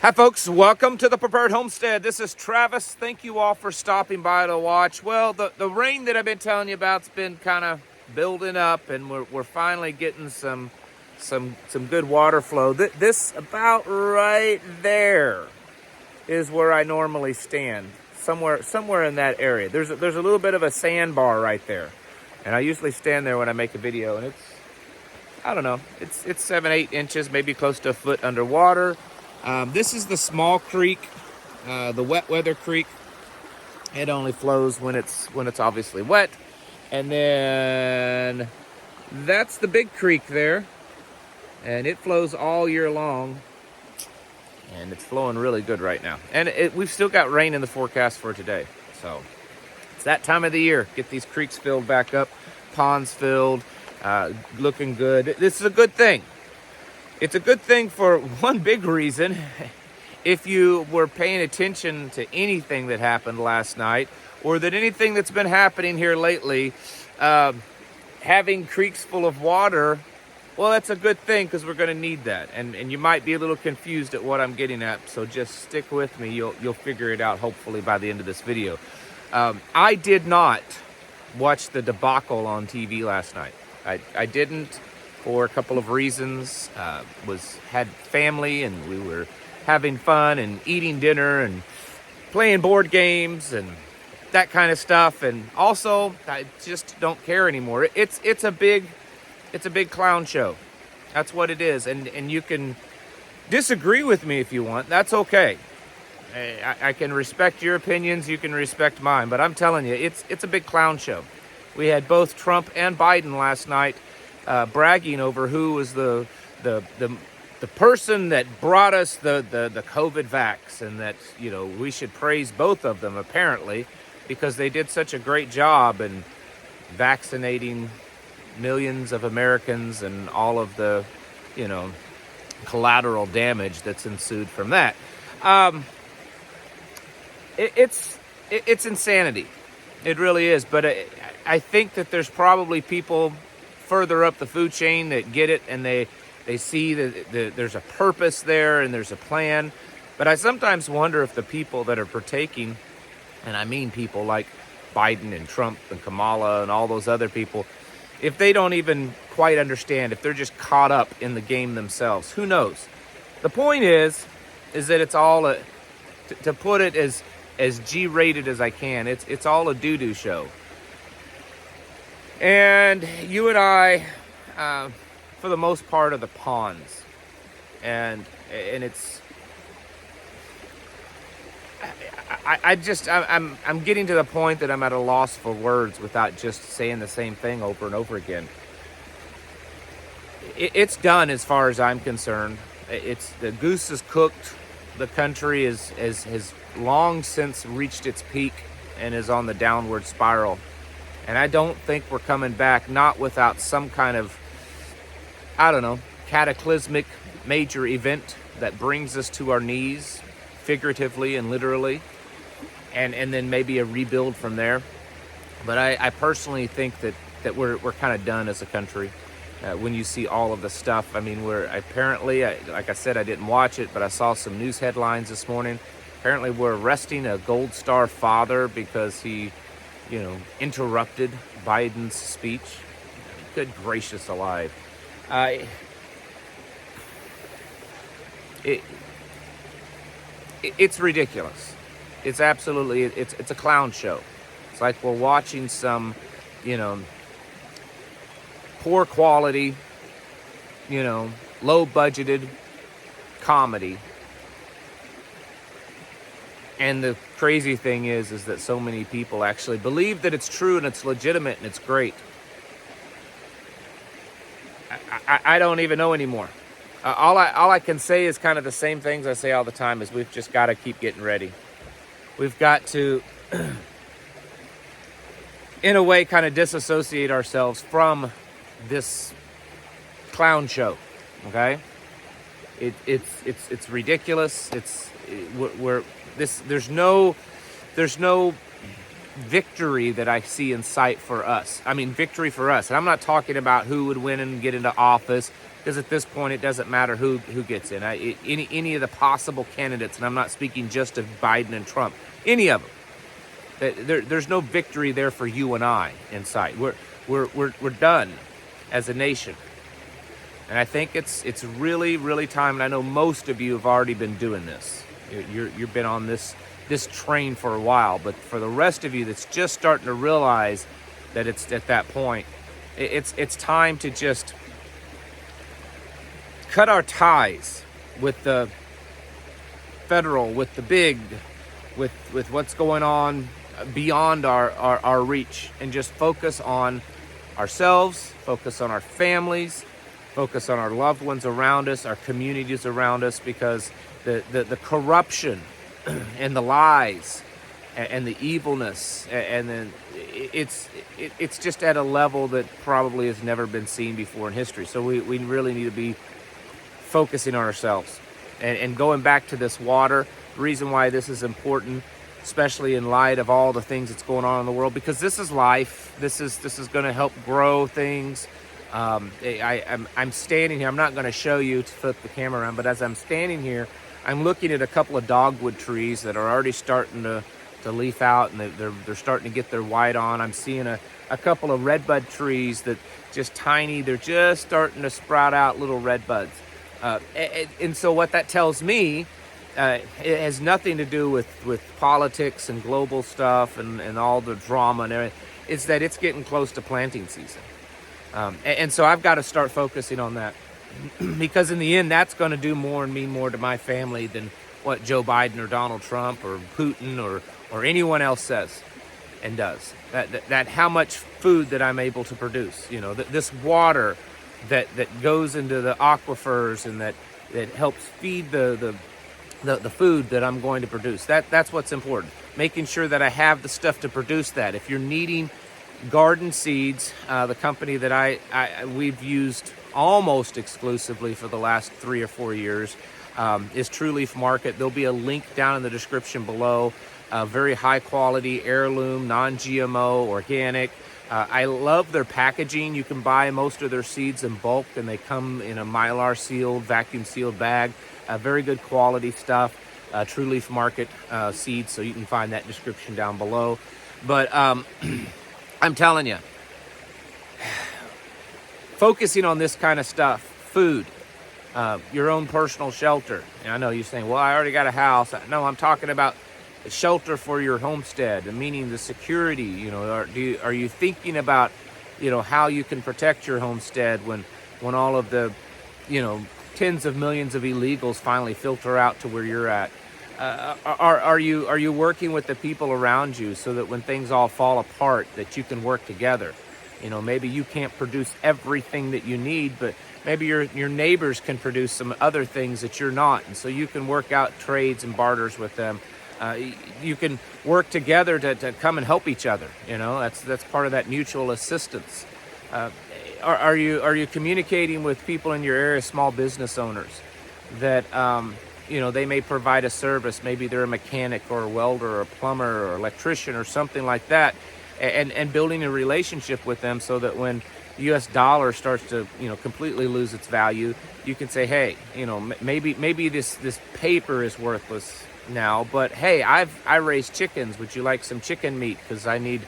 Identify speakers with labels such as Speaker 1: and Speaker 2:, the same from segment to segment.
Speaker 1: Hi folks, welcome to the Prepared Homestead. This is Travis. Thank you all for stopping by to watch. Well, the rain that I've been telling you about's been kind of building up, and we're finally getting some good water flow. This about right there is where I normally stand. Somewhere in that area. There's a little bit of a sandbar right there. And I usually stand there when I make a video, and I don't know, it's 7-8 inches, maybe close to a foot underwater. This is the small creek, the wet weather creek. It only flows when it's obviously wet. And then that's the big creek there, and it flows all year long, and it's flowing really good right now. And we've still got rain in the forecast for today, so it's that time of the year. Get these creeks filled back up, ponds filled, looking good. This is a good thing. It's a good thing for one big reason. If you were paying attention to anything that happened last night, or that anything that's been happening here lately, having creeks full of water, well, that's a good thing, because we're going to need that. And you might be a little confused at what I'm getting at, so just stick with me. You'll figure it out, hopefully, by the end of this video. I did not watch the debacle on TV last night. I didn't, for a couple of reasons. Had family, and we were having fun and eating dinner and playing board games and that kind of stuff. And also, I just don't care anymore. It's a big clown show. That's what it is. And you can disagree with me if you want. That's okay. I can respect your opinions. You can respect mine. But I'm telling you, it's a big clown show. We had both Trump and Biden last night bragging over who was the person that brought us the COVID vax, and that, you know, we should praise both of them, apparently, because they did such a great job in vaccinating millions of Americans and all of the, you know, collateral damage that's ensued from that. It's insanity. It really is. But I think that there's probably people further up the food chain that get it, and they see that there's a purpose there and there's a plan. But I sometimes wonder if the people that are partaking, and I mean people like Biden and Trump and Kamala and all those other people, if they don't even quite understand, if they're just caught up in the game themselves, who knows? The point is that it's all to put it as G-rated as I can, it's all a Doodoo Show. And you and I, for the most part, are the pawns. And it's, I'm getting to the point that I'm at a loss for words without just saying the same thing over and over again. It's done as far as I'm concerned. The goose is cooked. The country has long since reached its peak and is on the downward spiral. And I don't think we're coming back, not without some kind of, I don't know, cataclysmic major event that brings us to our knees, figuratively and literally, and then maybe a rebuild from there. But I personally think that we're kind of done as a country. When you see all of the stuff, I mean, we're apparently, like I said, I didn't watch it, but I saw some news headlines this morning. Apparently we're arresting a Gold Star father because he, you know, interrupted Biden's speech. Good gracious alive. It's ridiculous. It's absolutely, it's a clown show. It's like we're watching some, you know, poor quality, you know, low budgeted comedy. And the crazy thing is that so many people actually believe that it's true and it's legitimate and it's great. I don't even know anymore. All I can say is kind of the same things I say all the time, is we've just got to keep getting ready. We've got to, in a way, kind of disassociate ourselves from this clown show. Okay? It's ridiculous. There's no victory that I see in sight for us. I mean, victory for us. And I'm not talking about who would win and get into office, because at this point it doesn't matter who gets in. Any of the possible candidates, and I'm not speaking just of Biden and Trump, any of them. There's no victory there for you and I in sight. We're done as a nation. And I think it's really, really time, and I know most of you have already been doing this. You've been on this train for a while, but for the rest of you that's just starting to realize that it's at that point, it's time to just cut our ties with the federal, with the big, with what's going on beyond our reach, and just focus on ourselves, focus on our families, focus on our loved ones around us, our communities around us, because the corruption and the lies and the evilness, and then it's just at a level that probably has never been seen before in history. So we really need to be focusing on ourselves. And going back to this water, the reason why this is important, especially in light of all the things that's going on in the world, because this is life. This is going to help grow things. I'm standing here. I'm not going to show you to flip the camera around, but as I'm standing here, I'm looking at a couple of dogwood trees that are already starting to leaf out, and they're starting to get their white on. I'm seeing a couple of redbud trees that just tiny. They're just starting to sprout out little redbuds. And so what that tells me, it has nothing to do with politics and global stuff and all the drama and everything. It's that it's getting close to planting season. And so I've got to start focusing on that, because in the end, that's going to do more and mean more to my family than what Joe Biden or Donald Trump or Putin or anyone else says and does. That how much food that I'm able to produce, this water that goes into the aquifers and that helps feed the food that I'm going to produce. That's what's important. Making sure that I have the stuff to produce that. If you're needing garden seeds, the company that we've used almost exclusively for the last 3 or 4 years is True Leaf Market. There'll be a link down in the description below. Very high quality, heirloom, non-GMO, organic. I love their packaging. You can buy most of their seeds in bulk, and they come in a Mylar sealed, vacuum sealed bag. Very good quality stuff. True Leaf Market seeds, so you can find that description down below. But I'm telling you, focusing on this kind of stuff, food, your own personal shelter. And I know you're saying, well, I already got a house. No, I'm talking about shelter for your homestead, meaning the security. Are you thinking about, how you can protect your homestead when all of the, tens of millions of illegals finally filter out to where you're at? Are you working with the people around you so that when things all fall apart, that you can work together? Maybe you can't produce everything that you need, but maybe your neighbors can produce some other things that you're not, and so you can work out trades and barters with them. You can work together to come and help each other. That's part of that mutual assistance. Are you communicating with people in your area, small business owners, that they may provide a service? Maybe they're a mechanic or a welder or a plumber or electrician or something like that, and building a relationship with them so that when the U.S. dollar starts to completely lose its value, you can say, hey, maybe this paper is worthless now, but hey, I raise chickens. Would you like some chicken meat? Because I need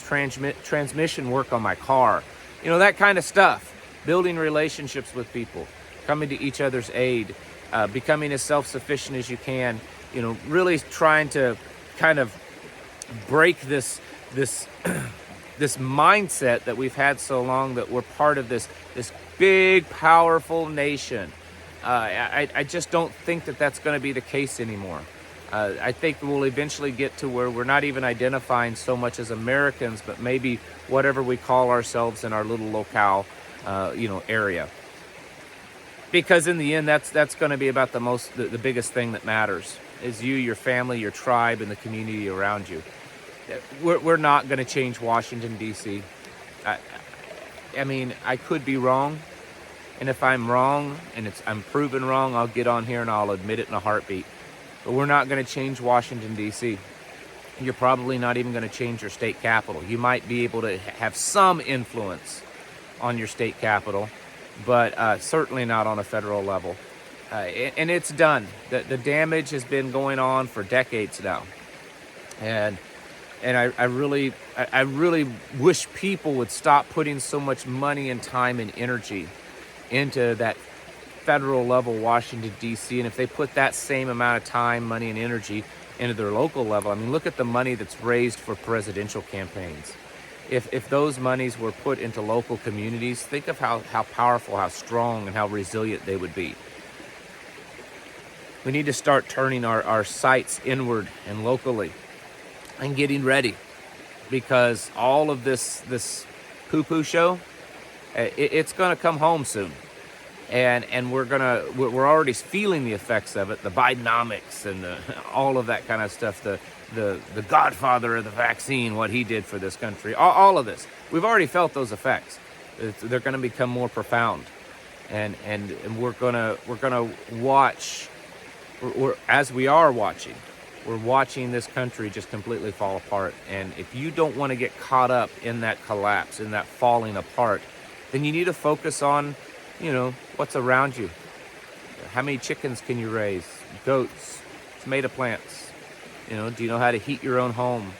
Speaker 1: transmission work on my car. That kind of stuff. Building relationships with people, coming to each other's aid, becoming as self-sufficient as you can. Really trying to kind of break this mindset that we've had so long, that we're part of this big, powerful nation. I just don't think that that's going to be the case anymore. I think we'll eventually get to where we're not even identifying so much as Americans, but maybe whatever we call ourselves in our little locale, area. Because in the end, that's going to be about the biggest thing that matters is you, your family, your tribe, and the community around you. We're not going to change Washington, D.C. I mean, I could be wrong. And if I'm wrong and I'm proven wrong, I'll get on here and I'll admit it in a heartbeat. But we're not going to change Washington, D.C. you're probably not even going to change your state capital. You might be able to have some influence on your state capital, but certainly not on a federal level. And it's done. The damage has been going on for decades now. And I really wish people would stop putting so much money and time and energy into that federal level Washington, D.C. And if they put that same amount of time, money, and energy into their local level, I mean, look at the money that's raised for presidential campaigns. If those monies were put into local communities, think of how powerful, how strong, and how resilient they would be. We need to start turning our sights inward and locally and getting ready, because all of this poo-poo show, it's going to come home soon. And we're already feeling the effects of it, the Bidenomics and all of that kind of stuff, the godfather of the vaccine, what he did for this country, all of this. We've already felt those effects. They're going to become more profound, and we're gonna watch. As we are watching, we're watching this country just completely fall apart. And if you don't want to get caught up in that collapse, in that falling apart, then you need to focus on, what's around you. How many chickens can you raise? Goats, tomato plants. Do you know how to heat your own home?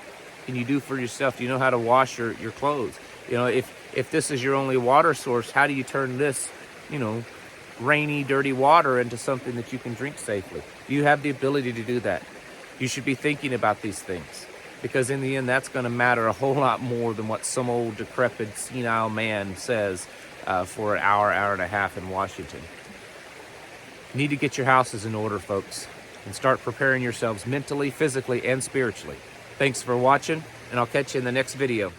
Speaker 1: Can you do for yourself? Do you know how to wash your clothes? If this is your only water source, how do you turn this, rainy, dirty water into something that you can drink safely? Do you have the ability to do that? You should be thinking about these things, because in the end, that's going to matter a whole lot more than what some old decrepit, senile man says for an hour and a half in Washington. You need to get your houses in order, folks, and start preparing yourselves mentally, physically, and spiritually. Thanks for watching, and I'll catch you in the next video.